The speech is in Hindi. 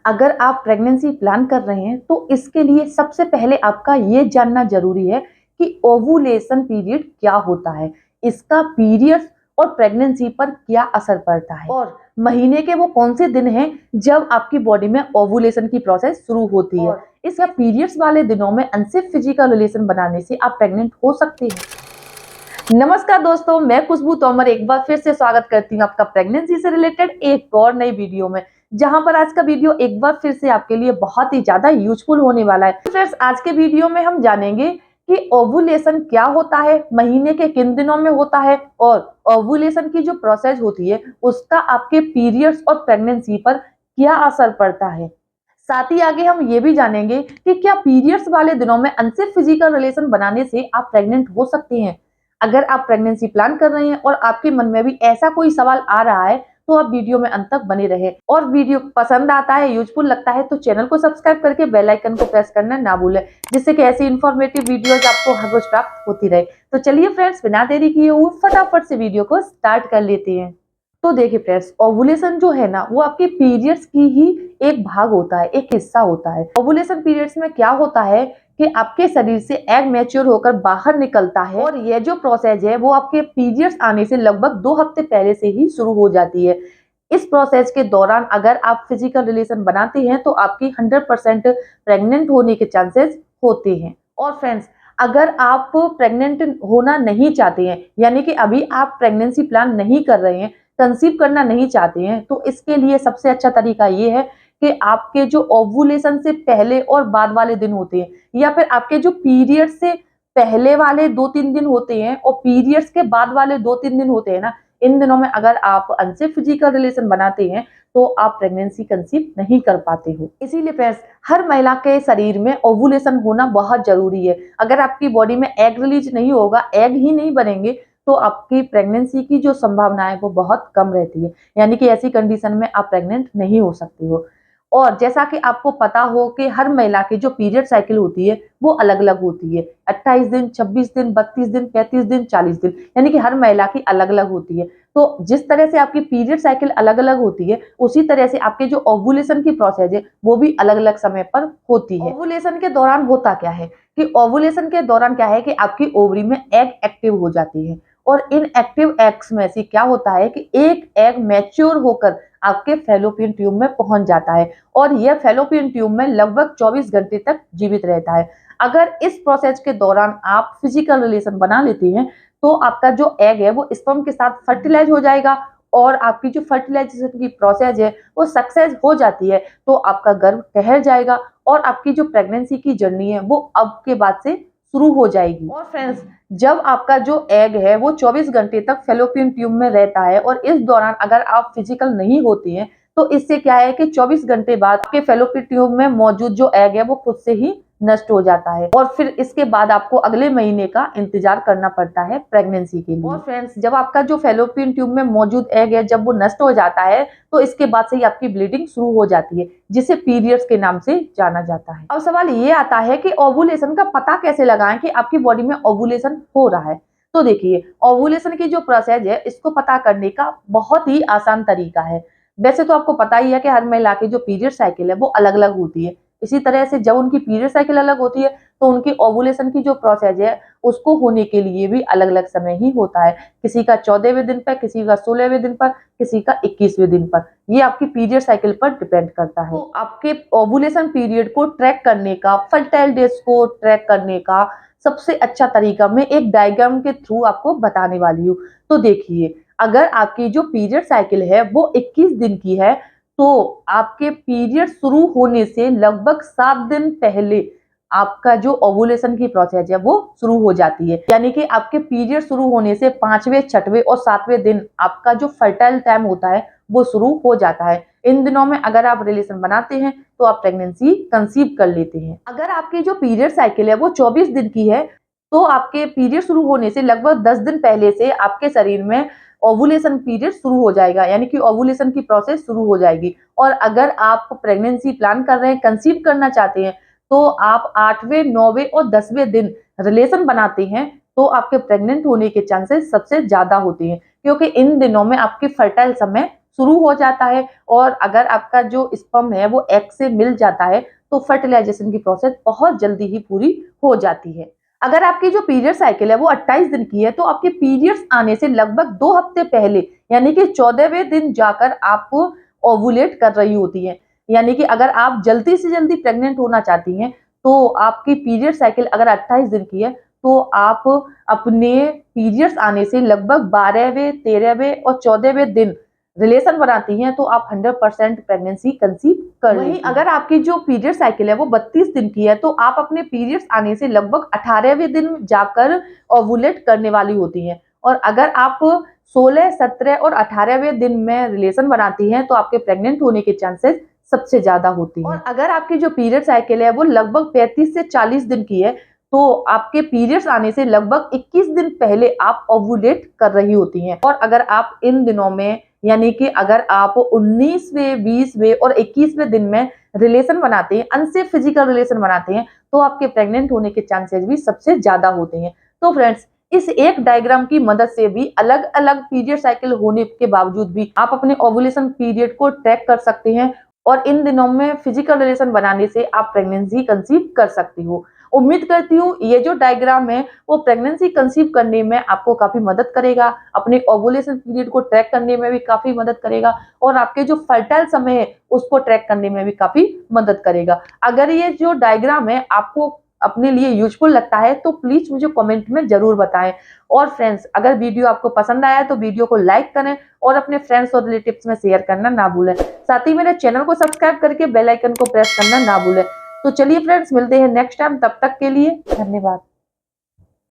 अगर आप प्रेगनेंसी प्लान कर रहे हैं तो इसके लिए सबसे पहले आपका ये जानना जरूरी है कि ओवुलेशन पीरियड क्या होता है, इसका पीरियड्स और प्रेगनेंसी पर क्या असर पड़ता है और महीने के वो कौन से दिन हैं जब आपकी बॉडी में ओवुलेशन की प्रोसेस शुरू होती है। इसका पीरियड्स वाले दिनों में अनसेफ फिजिकल रिलेशन बनाने से आप प्रेग्नेंट हो सकती हैं। नमस्कार दोस्तों, मैं खुशबू तोमर एक बार फिर से स्वागत करती हूँ आपका प्रेगनेंसी से रिलेटेड एक और नई वीडियो में, जहां पर आज का वीडियो एक बार फिर से आपके लिए बहुत ही ज्यादा यूजफुल होने वाला है। फ्रेंड्स, आज के वीडियो में हम जानेंगे कि ओवुलेशन क्या होता है, महीने के किन दिनों में होता है और ओवुलेशन की जो प्रोसेस होती है उसका आपके पीरियड्स और प्रेगनेंसी पर क्या असर पड़ता है। साथ ही आगे हम ये भी जानेंगे कि क्या पीरियड्स वाले दिनों में अनसेफ फिजिकल रिलेशन बनाने से आप प्रेग्नेंट हो सकती हैं। अगर आप प्रेगनेंसी प्लान कर रहे हैं और आपके मन में भी ऐसा कोई सवाल आ रहा है तो आप वीडियो में अंत तक बने रहे और वीडियो पसंद आता है, यूजफुल लगता है तो चैनल को सब्सक्राइब करके बेल आइकन को प्रेस करना ना भूलें, जिससे कि ऐसी इंफॉर्मेटिव वीडियोज आपको हर रोज प्राप्त होती रहे। तो चलिए फ्रेंड्स, बिना देरी किए हुए फटाफट से वीडियो को स्टार्ट कर लेते हैं। तो देखिए फ्रेंड्स, ओवुलेशन जो है ना वो आपके पीरियड्स की ही एक भाग होता है, एक हिस्सा होता है। ओवुलेशन पीरियड्स में क्या होता है कि आपके शरीर से एग मैच्योर होकर बाहर निकलता है और यह जो प्रोसेस है वो आपके पीरियड्स आने से लगभग 2 हफ्ते पहले से ही शुरू हो जाती है। इस प्रोसेस के दौरान अगर आप फिजिकल रिलेशन बनाते हैं तो आपकी 100% प्रेग्नेंट होने के चांसेस होते हैं। और फ्रेंड्स, अगर आप प्रेग्नेंट होना नहीं चाहते हैं, यानी कि अभी आप प्रेगनेंसी प्लान नहीं कर रहे हैं, कंसीव करना नहीं चाहते हैं, तो इसके लिए सबसे अच्छा तरीका ये है कि आपके जो ओवुलेशन से पहले और बाद वाले दिन होते हैं या फिर आपके जो पीरियड से पहले वाले 2-3 दिन होते हैं और पीरियड्स के बाद वाले 2-3 दिन होते हैं ना, इन दिनों में अगर आप अनसेफ फिजिकल रिलेशन बनाते हैं तो आप प्रेगनेंसी कंसीव नहीं कर पाते हो। इसीलिए फ्रेंड्स, हर महिला के शरीर में ओवुलेशन होना बहुत जरूरी है। अगर आपकी बॉडी में एग रिलीज नहीं होगा, एग ही नहीं बनेंगे, तो आपकी प्रेगनेंसी की जो संभावना है वो बहुत कम रहती है, यानी कि ऐसी कंडीशन में आप प्रेग्नेंट नहीं हो सकती हो। और जैसा कि आपको पता हो कि हर महिला की जो पीरियड साइकिल होती है वो अलग अलग होती है, 28 दिन, 26 दिन, 32 दिन, 35 दिन, 40 दिन, यानी कि हर महिला की अलग अलग होती है। तो जिस तरह से आपकी पीरियड साइकिल अलग अलग होती है उसी तरह से आपके जो ओवुलेशन की प्रोसेस है वो भी अलग अलग समय पर होती है। ओवुलेशन के दौरान होता क्या है कि ओवुलेशन के दौरान क्या है कि आपकी ओवरी में एग एक्टिव हो जाती है और इन एक्टिव एग्स में से क्या होता है कि एक एग मैच्योर होकर आपके फैलोपियन ट्यूब में पहुंच जाता है और यह फैलोपियन ट्यूब में लगभग 24 घंटे तक जीवित रहता है। अगर इस प्रोसेस के दौरान आप फिजिकल रिलेशन बना लेती हैं तो आपका जो एग है वो स्पर्म के साथ फर्टिलाइज हो जाएगा और आपकी जो फर्टिलाइजेशन की प्रोसेस है वो सक्सेस हो जाती है, तो आपका गर्भ ठहर जाएगा और आपकी जो प्रेगनेंसी की जर्नी है वो अब के बाद से शुरू हो जाएगी। और फ्रेंड्स, जब आपका जो एग है वो 24 घंटे तक फैलोपियन ट्यूब में रहता है और इस दौरान अगर आप फिजिकल नहीं होती हैं तो इससे क्या है कि 24 घंटे बाद आपके फैलोपियन ट्यूब में मौजूद जो एग है वो खुद से ही नष्ट हो जाता है और फिर इसके बाद आपको अगले महीने का इंतजार करना पड़ता है प्रेगनेंसी के लिए। और फ्रेंड्स, जब आपका जो फैलोपियन ट्यूब में मौजूद एग है जब वो नष्ट हो जाता है तो इसके बाद से ही आपकी ब्लीडिंग शुरू हो जाती है, जिसे पीरियड्स के नाम से जाना जाता है। अब सवाल ये आता है कि ओवुलेशन का पता कैसे लगाएं कि आपकी बॉडी में ओवुलेशन हो रहा है। तो देखिए, ओवुलेशन की जो प्रोसेस है इसको पता करने का बहुत ही आसान तरीका है। वैसे तो आपको पता ही है कि हर महिला की जो पीरियड साइकिल है वो अलग अलग होती है। इसी तरह से जब उनकी पीरियड साइकिल अलग होती है तो उनकी ओवुलेशन की जो प्रोसेस है उसको होने के लिए भी अलग अलग समय ही होता है। किसी का 14वें दिन पर, किसी का 16वें दिन पर, किसी का 21वें दिन पर। ये आपकी पीरियड साइकिल पर डिपेंड करता है। तो आपके ओवुलेशन पीरियड को ट्रैक करने का, फर्टाइल डेज को ट्रैक करने का सबसे अच्छा तरीका मैं एक डायग्राम के थ्रू आपको बताने वाली हूँ। तो देखिए, अगर आपकी जो पीरियड साइकिल है वो 21 दिन की है तो आपके पीरियड शुरू होने से लगभग 7 दिन पहले आपका जो ओवुलेशन की प्रोसेस है वो शुरू हो जाती है, यानी कि आपके पीरियड शुरू होने से 5वें, 6वें और 7वें दिन आपका जो फर्टाइल टाइम होता है वो शुरू हो जाता है। इन दिनों में अगर आप रिलेशन बनाते हैं तो आप प्रेगनेंसी कंसीव कर लेते हैं। अगर आपकी जो पीरियड साइकिल है वो 24 दिन की है तो आपके पीरियड शुरू होने से लगभग 10 दिन पहले से आपके शरीर में ओवुलेशन पीरियड शुरू हो जाएगा, यानी कि ओवुलेशन की प्रोसेस शुरू हो जाएगी। और अगर आप प्रेगनेंसी प्लान कर रहे हैं, कंसीव करना चाहते हैं, तो आप 8वें, 9वें और 10वें दिन रिलेशन बनाते हैं तो आपके प्रेग्नेंट होने के चांसेस सबसे ज्यादा होते हैं, क्योंकि इन दिनों में आपके फर्टाइल समय शुरू हो जाता है और अगर आपका जो स्पर्म है वो एग से मिल जाता है तो फर्टिलाइजेशन की प्रोसेस बहुत जल्दी ही पूरी हो जाती है। अगर आपकी जो पीरियड साइकिल है वो 28 दिन की है तो आपके पीरियड्स आने से लगभग 2 हफ्ते पहले यानी कि 14वें दिन जाकर आप ओवुलेट कर रही होती हैं। यानी कि अगर आप जल्दी से जल्दी प्रेग्नेंट होना चाहती हैं तो आपकी पीरियड साइकिल अगर 28 दिन की है तो आप अपने पीरियड्स आने से लगभग 12वें, 13वें और 14वें दिन रिलेशन बनाती हैं तो आप 100% प्रेगनेंसी कंसीव कर लेती हैं। वहीं अगर आपकी जो पीरियड साइकिल है वो 32 दिन की है तो आप अपने पीरियड्स आने से लगभग 18वें दिन जाकर ओवुलेट करने वाली होती हैं। और अगर आप 16, 17 और 18वें दिन में रिलेशन बनाती हैं तो आपके प्रेग्नेंट होने के चांसेस सबसे ज्यादा होती हैं। और अगर आपकी जो पीरियड साइकिल है वो लगभग 35 से 40 दिन की है तो आपके पीरियड्स आने से लगभग 21 दिन पहले आप ओवुलेट कर रही होती हैं। और अगर आप इन दिनों में यानी कि अगर आप 19वें, 20वें और 21वें दिन में रिलेशन बनाते हैं, अनसेफ फिजिकल रिलेशन बनाते हैं तो आपके प्रेग्नेंट होने के चांसेस भी सबसे ज्यादा होते हैं। तो फ्रेंड्स, इस एक डायग्राम की मदद से भी अलग अलग पीरियड साइकिल होने के बावजूद भी आप अपने ओवुलेशन पीरियड को ट्रैक कर सकते हैं और इन दिनों में फिजिकल रिलेशन बनाने से आप प्रेगनेंसी कंसीव कर सकती हो। उम्मीद करती हूँ ये जो डायग्राम है वो प्रेगनेंसी कंसीव करने में आपको काफी मदद करेगा, अपने ओवुलेशन पीरियड को ट्रैक करने में भी काफी मदद करेगा और आपके जो फर्टाइल समय है उसको ट्रैक करने में भी काफी मदद करेगा। अगर ये जो डायग्राम है आपको अपने लिए यूजफुल लगता है तो प्लीज मुझे कमेंट में जरूर बताएं। और फ्रेंड्स, अगर वीडियो आपको पसंद आया तो वीडियो को लाइक करें और अपने फ्रेंड्स और रिलेटिव्स में शेयर करना ना भूलें। साथ ही मेरे चैनल को सब्सक्राइब करके बेल आइकन को प्रेस करना ना भूलें। तो चलिए फ्रेंड्स, मिलते हैं नेक्स्ट टाइम, तब तक के लिए धन्यवाद।